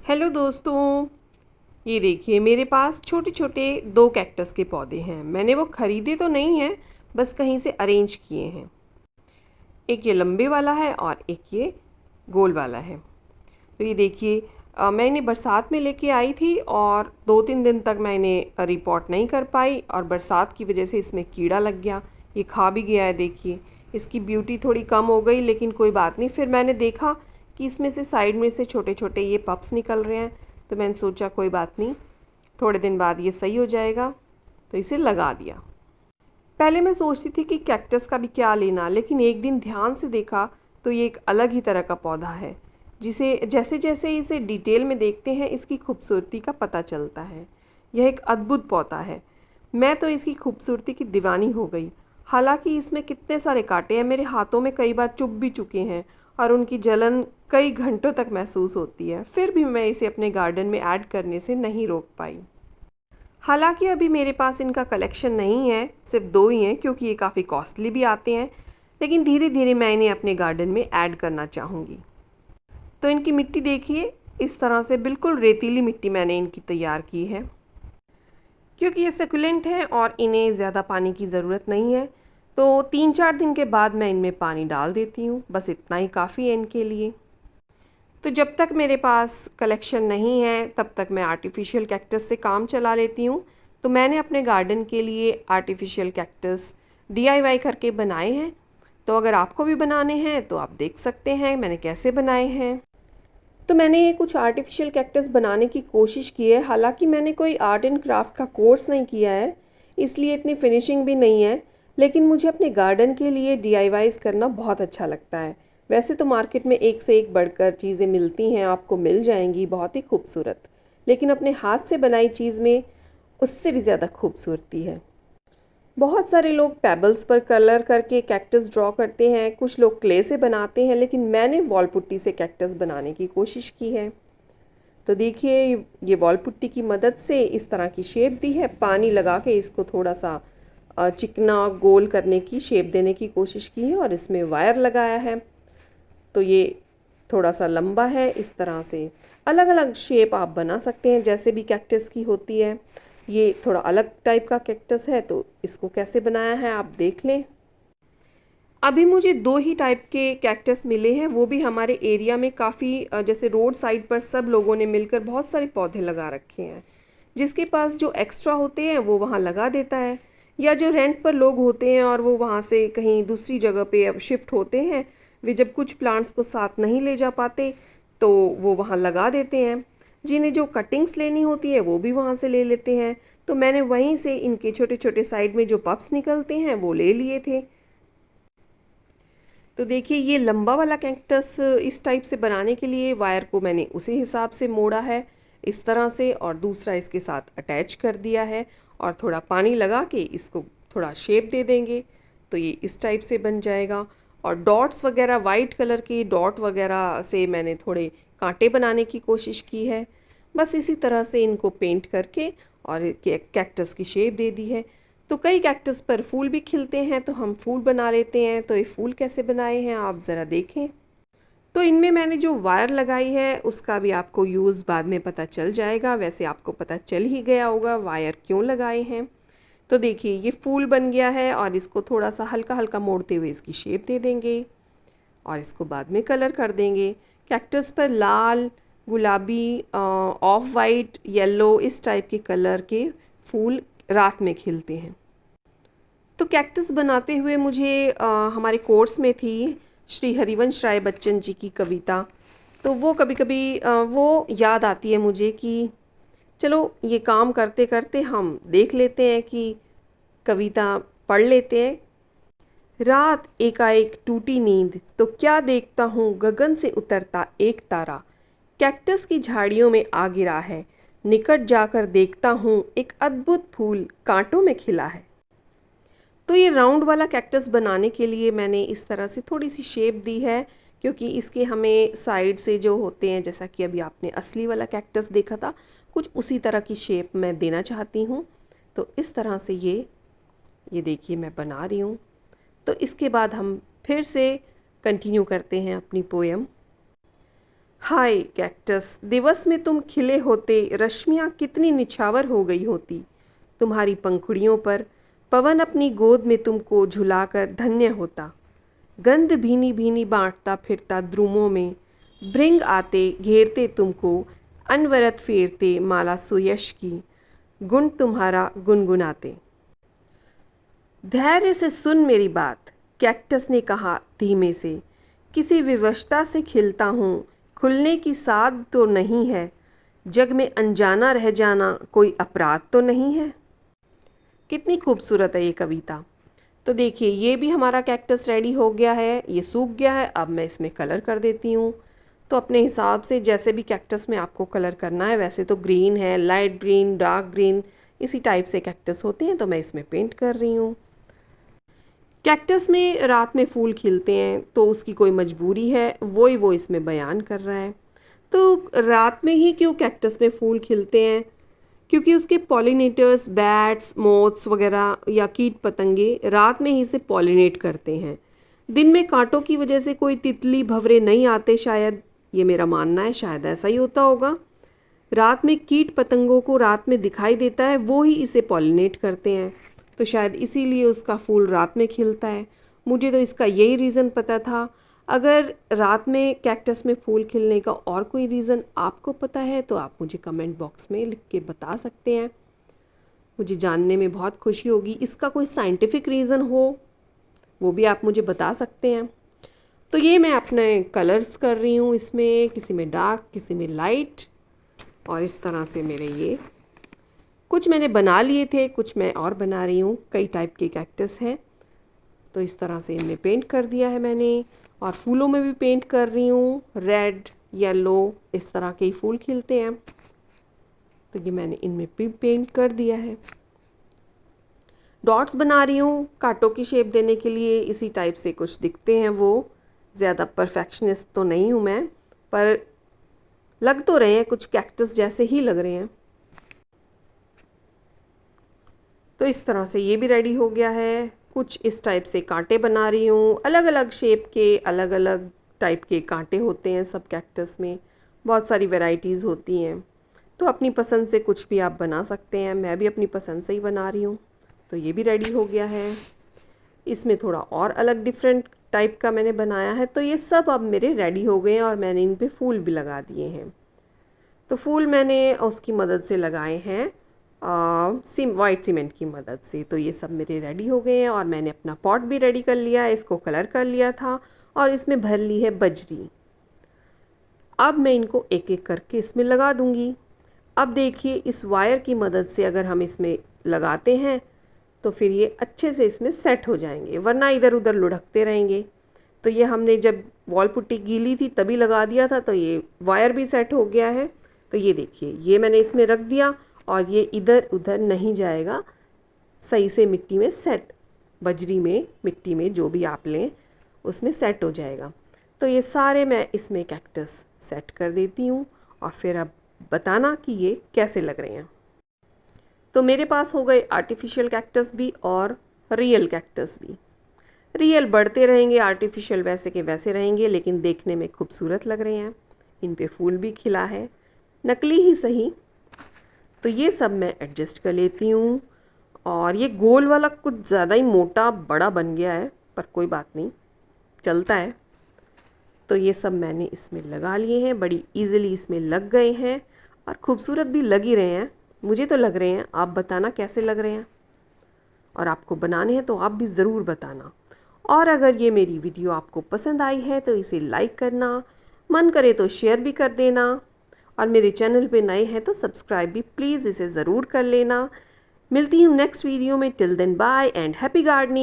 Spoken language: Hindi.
हेलो दोस्तों। ये देखिए मेरे पास छोटे छोटे दो कैक्टस के पौधे हैं। मैंने वो खरीदे तो नहीं हैं, बस कहीं से अरेंज किए हैं। एक ये लंबे वाला है और एक ये गोल वाला है। तो ये देखिए मैं इन्हें बरसात में लेके आई थी और 2-3 दिन तक मैं इन्हें रिपोर्ट नहीं कर पाई और बरसात की वजह से इसमें कीड़ा लग गया। ये खा भी गया है। देखिए इसकी ब्यूटी थोड़ी कम हो गई, लेकिन कोई बात नहीं। फिर मैंने देखा कि इसमें से साइड में से छोटे छोटे ये पप्स निकल रहे हैं, तो मैंने सोचा कोई बात नहीं, थोड़े दिन बाद ये सही हो जाएगा, तो इसे लगा दिया। पहले मैं सोचती थी कि कैक्टस का भी क्या लेना, लेकिन एक दिन ध्यान से देखा तो ये एक अलग ही तरह का पौधा है, जिसे जैसे जैसे इसे डिटेल में देखते हैं इसकी खूबसूरती का पता चलता है। यह एक अद्भुत पौधा है। मैं तो इसकी खूबसूरती की दीवानी हो गई। हालांकि इसमें कितने सारे कांटे हैं, मेरे हाथों में कई बार चुभ भी चुके हैं और उनकी जलन कई घंटों तक महसूस होती है। फिर भी मैं इसे अपने गार्डन में ऐड करने से नहीं रोक पाई। हालांकि अभी मेरे पास इनका कलेक्शन नहीं है, सिर्फ दो ही हैं, क्योंकि ये काफ़ी कॉस्टली भी आते हैं। लेकिन धीरे धीरे मैं इन्हें अपने गार्डन में ऐड करना चाहूँगी। तो इनकी मिट्टी देखिए, इस तरह से बिल्कुल रेतीली मिट्टी मैंने इनकी तैयार की है, क्योंकि ये सक्यूलेंट हैं और इन्हें ज़्यादा पानी की ज़रूरत नहीं है। तो 3-4 दिन के बाद मैं इनमें पानी डाल देती हूँ, बस इतना ही काफ़ी है इनके लिए। तो जब तक मेरे पास कलेक्शन नहीं है तब तक मैं आर्टिफिशियल कैक्टस से काम चला लेती हूँ। तो मैंने अपने गार्डन के लिए आर्टिफिशियल कैक्टस डीआईवाई करके बनाए हैं। तो अगर आपको भी बनाने हैं तो आप देख सकते हैं मैंने कैसे बनाए हैं। तो मैंने ये कुछ आर्टिफिशियल कैक्टस बनाने की कोशिश की है। हालांकि मैंने कोई आर्ट एंड क्राफ्ट का कोर्स नहीं किया है, इसलिए इतनी फिनिशिंग भी नहीं है। लेकिन मुझे अपने गार्डन के लिए डीआईवाईज करना बहुत अच्छा लगता है। वैसे तो मार्केट में एक से एक बढ़कर चीज़ें मिलती हैं, आपको मिल जाएंगी बहुत ही खूबसूरत, लेकिन अपने हाथ से बनाई चीज़ में उससे भी ज़्यादा खूबसूरती है। बहुत सारे लोग पेबल्स पर कलर करके कैक्टस ड्रॉ करते हैं, कुछ लोग क्ले से बनाते हैं, लेकिन मैंने वॉल पुट्टी से कैक्टस बनाने की कोशिश की है। तो देखिए ये वॉल पुट्टी की मदद से इस तरह की शेप दी है। पानी लगा के इसको थोड़ा सा चिकना गोल करने की शेप देने की कोशिश की है और इसमें वायर लगाया है। तो ये थोड़ा सा लंबा है। इस तरह से अलग अलग शेप आप बना सकते हैं जैसे भी कैक्टस की होती है। ये थोड़ा अलग टाइप का कैक्टस है, तो इसको कैसे बनाया है आप देख लें। अभी मुझे दो ही टाइप के कैक्टस मिले हैं, वो भी हमारे एरिया में काफ़ी जैसे रोड साइड पर सब लोगों ने मिलकर बहुत सारे पौधे लगा रखे हैं। जिसके पास जो एक्स्ट्रा होते हैं वो वहाँ लगा देता है, या जो रेंट पर लोग होते हैं और वो वहाँ से कहीं दूसरी जगह पे अब शिफ्ट होते हैं, वे जब कुछ प्लांट्स को साथ नहीं ले जा पाते तो वो वहाँ लगा देते हैं। जिन्हें जो कटिंग्स लेनी होती है वो भी वहाँ से ले लेते हैं। तो मैंने वहीं से इनके छोटे छोटे साइड में जो पप्स निकलते हैं वो ले लिए थे। तो देखिए ये लंबा वाला कैक्टस इस टाइप से बनाने के लिए वायर को मैंने उसी हिसाब से मोड़ा है, इस तरह से, और दूसरा इसके साथ अटैच कर दिया है और थोड़ा पानी लगा के इसको थोड़ा शेप दे देंगे तो ये इस टाइप से बन जाएगा। और डॉट्स वगैरह, वाइट कलर के डॉट वगैरह से मैंने थोड़े कांटे बनाने की कोशिश की है। बस इसी तरह से इनको पेंट करके और कैक्टस की शेप दे दी है। तो कई कैक्टस पर फूल भी खिलते हैं तो हम फूल बना लेते हैं। तो ये फूल कैसे बनाए हैं आप ज़रा देखें। तो इनमें मैंने जो वायर लगाई है उसका भी आपको यूज़ बाद में पता चल जाएगा। वैसे आपको पता चल ही गया होगा वायर क्यों लगाए हैं। तो देखिए ये फूल बन गया है और इसको थोड़ा सा हल्का हल्का मोड़ते हुए इसकी शेप दे देंगे और इसको बाद में कलर कर देंगे। कैक्टस पर लाल, गुलाबी, ऑफ वाइट, येलो, इस टाइप के कलर के फूल रात में खिलते हैं। तो कैक्टस बनाते हुए मुझे हमारे कोर्स में थी श्री हरिवंश राय बच्चन जी की कविता। तो वो कभी कभी वो याद आती है मुझे कि चलो ये काम करते करते हम देख लेते हैं कि कविता पढ़ लेते हैं। रात एकाएक टूटी नींद तो क्या देखता हूँ गगन से उतरता एक तारा, कैक्टस की झाड़ियों में आ गिरा है, निकट जाकर देखता हूँ एक अद्भुत फूल कांटों में खिला है। तो ये राउंड वाला कैक्टस बनाने के लिए मैंने इस तरह से थोड़ी सी शेप दी है, क्योंकि इसके हमें साइड से जो होते हैं, जैसा कि अभी आपने असली वाला कैक्टस देखा था, कुछ उसी तरह की शेप मैं देना चाहती हूँ। तो इस तरह से ये देखिए मैं बना रही हूँ। तो इसके बाद हम फिर से कंटिन्यू करते हैं अपनी पोएम। हाय कैक्टस, दिवस में तुम खिले होते, रश्मियाँ कितनी निछावर हो गई होती। तुम्हारी पंखुड़ियों पर पवन अपनी गोद में तुमको झुलाकर धन्य होता। गंध भीनी भीनी बांटता फिरता द्रुमों में, भृंग आते घेरते तुमको, अनवरत फेरते माला सुयश की, गुण तुम्हारा गुनगुनाते। धैर्य से सुन मेरी बात, कैक्टस ने कहा धीमे से। किसी विवशता से खिलता हूँ, खुलने की साध तो नहीं है। जग में अनजाना रह जाना कोई अपराध तो नहीं है। कितनी खूबसूरत है ये कविता। तो देखिए, ये भी हमारा कैक्टस रेडी हो गया है, ये सूख गया है। अब मैं इसमें कलर कर देती हूँ। तो अपने हिसाब से जैसे भी कैक्टस में आपको कलर करना है, वैसे तो ग्रीन है, लाइट ग्रीन, डार्क ग्रीन, इसी टाइप से कैक्टस होते हैं, तो मैं इसमें पेंट कर रही हूँ। कैक्टस में रात में फूल खिलते हैं तो उसकी कोई मजबूरी है, वो इसमें बयान कर रहा है। तो रात में ही क्यों कैक्टस में फूल खिलते हैं? क्योंकि उसके पॉलिनेटर्स, बैट्स, मोथ्स वगैरह या कीट पतंगे रात में ही इसे पॉलिनेट करते हैं। दिन में कांटों की वजह से कोई तितली भंवरे नहीं आते शायद, ये मेरा मानना है, शायद ऐसा ही होता होगा। रात में कीट पतंगों को रात में दिखाई देता है, वो ही इसे पॉलिनेट करते हैं, तो शायद इसीलिए उसका फूल रात में खिलता है। मुझे तो इसका यही रीज़न पता था। अगर रात में कैक्टस में फूल खिलने का और कोई रीज़न आपको पता है तो आप मुझे कमेंट बॉक्स में लिख के बता सकते हैं, मुझे जानने में बहुत खुशी होगी। इसका कोई साइंटिफिक रीज़न हो वो भी आप मुझे बता सकते हैं। तो ये मैं अपने कलर्स कर रही हूँ इसमें, किसी में डार्क, किसी में लाइट, और इस तरह से मेरे ये कुछ मैंने बना लिए थे, कुछ मैं और बना रही हूँ। कई टाइप के कैक्टस हैं, तो इस तरह से इनमें पेंट कर दिया है मैंने। और फूलों में भी पेंट कर रही हूँ, रेड, येलो, इस तरह के ही फूल खिलते हैं, तो ये मैंने इनमें भी पेंट कर दिया है। डॉट्स बना रही हूँ कांटों की शेप देने के लिए, इसी टाइप से कुछ दिखते हैं वो। ज़्यादा परफेक्शनिस्ट तो नहीं हूँ मैं, पर लग तो रहे हैं, कुछ कैक्टस जैसे ही लग रहे हैं। तो इस तरह से ये भी रेडी हो गया है। कुछ इस टाइप से कांटे बना रही हूँ, अलग अलग शेप के, अलग अलग टाइप के कांटे होते हैं सब कैक्टस में, बहुत सारी वैरायटीज़ होती हैं। तो अपनी पसंद से कुछ भी आप बना सकते हैं, मैं भी अपनी पसंद से ही बना रही हूँ। तो ये भी रेडी हो गया है। इसमें थोड़ा और अलग डिफरेंट टाइप का मैंने बनाया है। तो ये सब अब मेरे रेडी हो गए हैं और मैंने इन पे फूल भी लगा दिए हैं। तो फूल मैंने उसकी मदद से लगाए हैं, वाइट सीमेंट की मदद से। तो ये सब मेरे रेडी हो गए हैं और मैंने अपना पॉट भी रेडी कर लिया है, इसको कलर कर लिया था और इसमें भर ली है बजरी। अब मैं इनको एक एक करके इसमें लगा दूंगी। अब देखिए, इस वायर की मदद से अगर हम इसमें लगाते हैं तो फिर ये अच्छे से इसमें सेट हो जाएंगे, वरना इधर उधर लुढ़कते रहेंगे। तो ये हमने जब वॉल पुट्टी गीली थी तभी लगा दिया था, तो ये वायर भी सेट हो गया है। तो ये देखिए, ये मैंने इसमें रख दिया और ये इधर उधर नहीं जाएगा, सही से मिट्टी में सेट, बजरी में, मिट्टी में, जो भी आप लें उसमें सेट हो जाएगा। तो ये सारे मैं इसमें कैक्टस सेट कर देती हूँ और फिर अब बताना कि ये कैसे लग रहे हैं। तो मेरे पास हो गए आर्टिफिशियल कैक्टस भी और रियल कैक्टस भी। रियल बढ़ते रहेंगे, आर्टिफिशियल वैसे के वैसे रहेंगे, लेकिन देखने में खूबसूरत लग रहे हैं। इन पे फूल भी खिला है, नकली ही सही। तो ये सब मैं एडजस्ट कर लेती हूँ। और ये गोल वाला कुछ ज़्यादा ही मोटा बड़ा बन गया है, पर कोई बात नहीं, चलता है। तो ये सब मैंने इसमें लगा लिए हैं, बड़ी इजीली इसमें लग गए हैं और खूबसूरत भी लग ही रहे हैं। मुझे तो लग रहे हैं, आप बताना कैसे लग रहे हैं, और आपको बनाने हैं तो आप भी ज़रूर बताना। और अगर ये मेरी वीडियो आपको पसंद आई है तो इसे लाइक करना, मन करे तो शेयर भी कर देना, और मेरे चैनल पे नए हैं तो सब्सक्राइब भी प्लीज़ इसे ज़रूर कर लेना। मिलती हूँ नेक्स्ट वीडियो में। Till then bye and happy gardening.